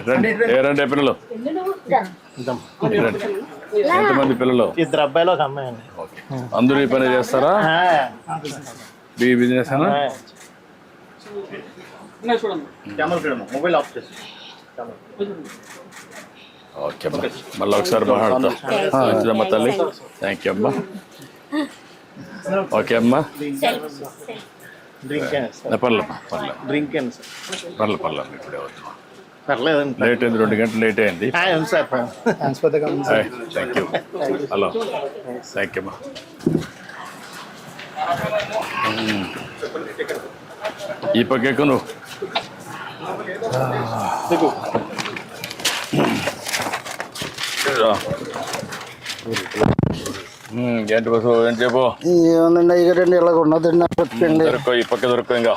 రండి రండి పిల్లలు రండి. ఎంతమంది పిల్లలు? 2 అబ్బాయిలు 1 అమ్మాయి అండి. ఓకే. అందరూ ఈ పని చేస్తారా? మీ బిజినెస్ అనా? మొబైల్ ఆఫ్ చేసి ఓకే అమ్మా, మళ్ళీ ఒకసారి మాట్లాడతా. మంచిదమ్మా తల్లి, థ్యాంక్ యూ అమ్మా. ఓకే అమ్మా, డ్రింక్ పర్లేమ్మా పర్లేదు డ్రింక్ పర్లేదు పర్లేదు ఇప్పుడే వద్దు. పర్లేదండి. లేట్ అయింది, 2 గంటలు లేట్ అయింది. Sir thank you. Hello, thank you అమ్మా. ఈ పక్క నువ్వు ఏంటి బస్సు ఏం చెప్పు? ఏముందండి అయ్యారండి, ఇలాగ ఉన్నదండి. దొరకో, ఈ పక్క దొరకో. ఇంకా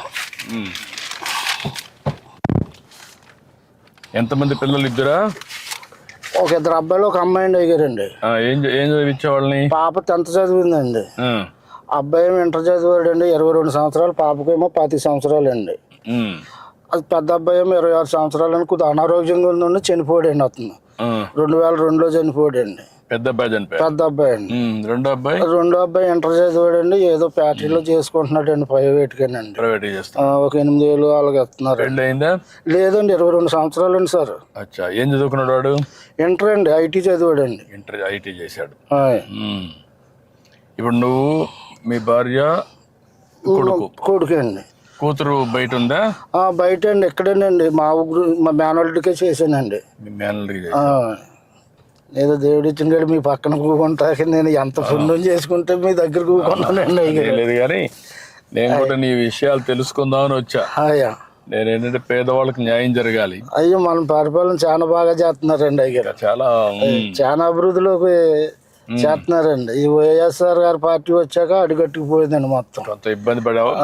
ఎంతమంది పిల్లలు? 2 ఒక 2 అబ్బాయిలు 1 అమ్మాయి అండి అయ్యారండి. ఏం చదివించేవాళ్ళని? పాప 10th చదివిందండి. అబ్బాయి ఏమో ఇంటర్ చదివాడండి, 22 సంవత్సరాలు. పాపకేమో 25 సంవత్సరాలు అండి. అది పెద్ద అబ్బాయి ఏమో 26 సంవత్సరాలు అని కొద్దిగా అనారోగ్యంగా ఉందండి, చనిపోయాడండి. అతను 2002లో చనిపోయాడండి. పెద్ద అబ్బాయి చనిపోయాడు. పెద్ద అబ్బాయి అండి. రెండో అబ్బాయి ఇంటర్ చదివాడండి, ఏదో ఫ్యాక్టరీలో చేసుకుంటున్నాడండి, ప్రైవేట్గానండి. ప్రైవేట్ చేస్తా. ఒక 8 వేలు అలాగే ఇస్తున్నారు. పెళ్ళి అయిందా? లేదండి, 22 సంవత్సరాలు అండి సార్. అచ్చా, ఏం చదువుకున్నాడు వాడు? ఇంటర్ అండి, ఐటీ చదివాడండి. ఇంటర్ ఐటీ చేశాడు. ఇప్పుడు నువ్వు, మీ భార్య, కొడుకు అండి. కూతురు బయట ఉందా? బయట అండి, ఎక్కడేనండి, మా మేనల్డ్కే చేశానండి. మీ మేనల్డ్కి ఏదో దేవుడు ఇచ్చిన మీ పక్కన కూకుంటాక నేను ఎంత పుణ్యం చేసుకుంటే మీ దగ్గర కూకున్నానండి. లేదు కానీ నేను కూడా నీ విషయాలు తెలుసుకుందామని వచ్చా. నేనేంటంటే పేదవాళ్ళకి న్యాయం జరగాలి. అయ్యో, మన పరిపాలన చాలా బాగా చేస్తున్నారండి. అయ్యారు చాలా అభివృద్ధిలోకి చేస్తున్నారండి. ఈ వైఎస్ఆర్ గారి పార్టీ వచ్చాక అడుగట్టుకుపోయిందండి మొత్తం. కొంత ఇబ్బంది పడావా?